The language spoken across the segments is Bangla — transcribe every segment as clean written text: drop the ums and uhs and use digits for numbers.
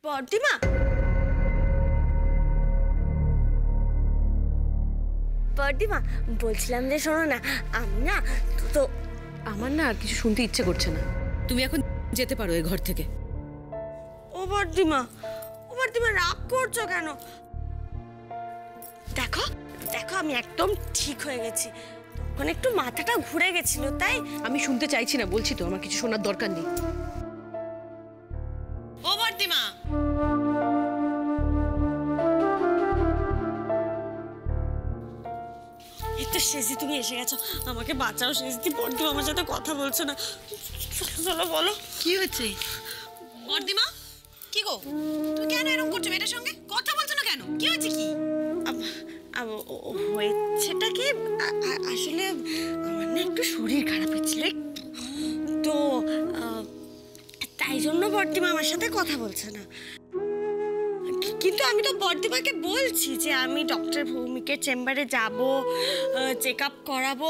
বর্দিমা, বর্দিমা বলছিলাম যে শোনো না, আমি না তো আমার না আর কিছু শুনতে ইচ্ছে করছে না। তুমি এখন যেতে পারো এই ঘর থেকে। ও বর্দিমা, ও বর্দিমা রাগ করছো কেন? দেখো দেখো আমি একদম ঠিক হয়ে গেছি, তখন একটু মাথাটা ঘুরে গেছিল তাই। আমি শুনতে চাইছি না, বলছি তো আমার কিছু শোনার দরকার নেই। ও বর্দিমা, এই তো শেষে তুমি এসে গেছো, আমাকে বাঁচাও শেষে। বর্দিমা আমার সাথে কথা বলছো না, চলো চলো বলো কি হয়েছে? বর্দিমা কি গো, তুমি কেন এরকম করছো? মেয়েটার সঙ্গে কথা বলছো না কেন? কি হয়েছে? কি হয়েছেটা কি, আসলে আমার না একটু শরীর খারাপ হয়েছিল তো, তাই জন্য বর্দিমা আমার সাথে কথা বলছে না। কিন্তু আমি তো বর্দিমাকে বলছি যে আমি ডক্টর ভৌমিকের চেম্বারে যাব, চেক আপ করাবো।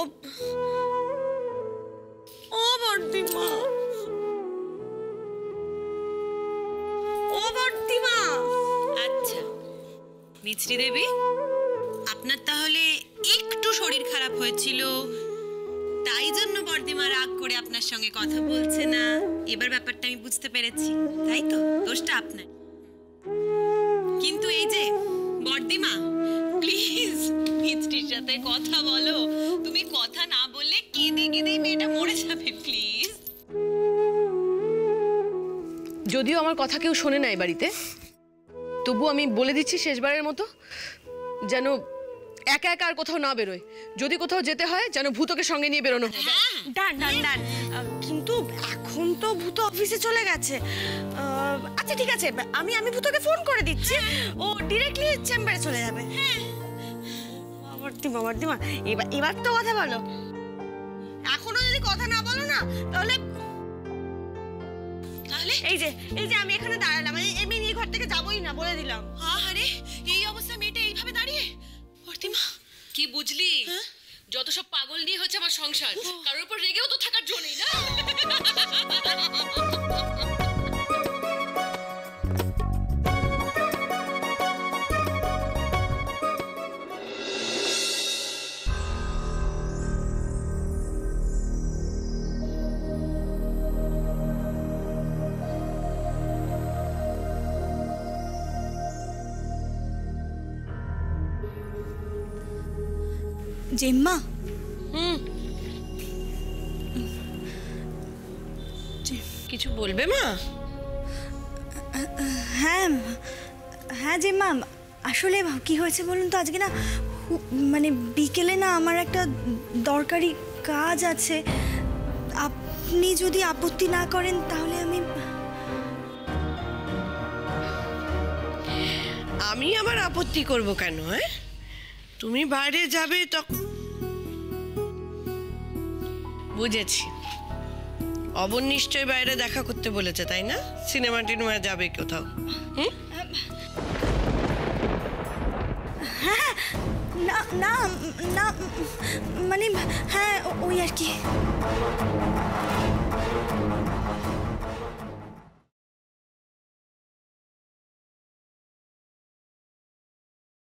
ও বর্দিমা, ও বর্দিমা। আচ্ছা মিছরি দেবী, আপনার তাহলে একটু শরীর খারাপ হয়েছিল, তাই জন্য বর্দিমা রাগ করে আপনার সঙ্গে কথা বলছে না। এবার ব্যাপারটা আমি বুঝতে পেরেছি, তাই তো? দোষটা আপনার। কিন্তু এই যে বর্দিমা, প্লিজ মিছরির সাথে কথা বলো। তুমি কথা না বললে কেঁদে কেঁদে মেয়েটা মরে যাবে, প্লিজ। যদিও আমার কথা কেউ শোনে না এই বাড়িতে, তবু আমি বলে দিচ্ছি শেষবারের মতো, যেন একা একা আর কোথাও না বেরোয়। যদি কোথাও যেতে হয় যেন ভূতকে সঙ্গে নিয়ে বেরোনো হয়। ডান ডান ডান। কিন্তু এখন তো ভূত অফিসে চলে গেছে। আচ্ছা ঠিক আছে, আমি ভূতকে ফোন করে দিচ্ছি, ও ডিরেক্টলি চেম্বারে চলে যাবে। হ্যাঁ বর্দিমা, বর্দিমা এবার তো কথা বলো। এখনো যদি কথা না বলো না তাহলে এই যে আমি এখানে দাঁড়ালাম, আমি এই ঘর থেকে যাবোই না, বলে দিলাম। আরে এই অবস্থায় মেয়েটা এইভাবে দাঁড়িয়ে? বর্দিমা কি বুঝলি? যত সব পাগল নিয়ে হচ্ছে আমার সংসার, কারোর উপর রেগেও তো থাকার জো নেই না। জেম্মা, কিছু বলবে মা? হ্যাঁ হ্যাঁ জেম্মা, আসলে কি হয়েছে বলুন তো, আজকে না মানে বিকেলে না আমার একটা দরকারি কাজ আছে। আপনি যদি আপত্তি না করেন তাহলে আমি আবার আপত্তি করব কেন? হ্যাঁ, তুমি বাইরে যাবে তখন বুঝেছি। অবন নিশ্চয় বাইরে দেখা করতে বলেছে, তাই না? সিনেমা টিনেমা যাবে কোথাও? হ্যাঁ না না না, মানে হ্যাঁ ওই আর কি।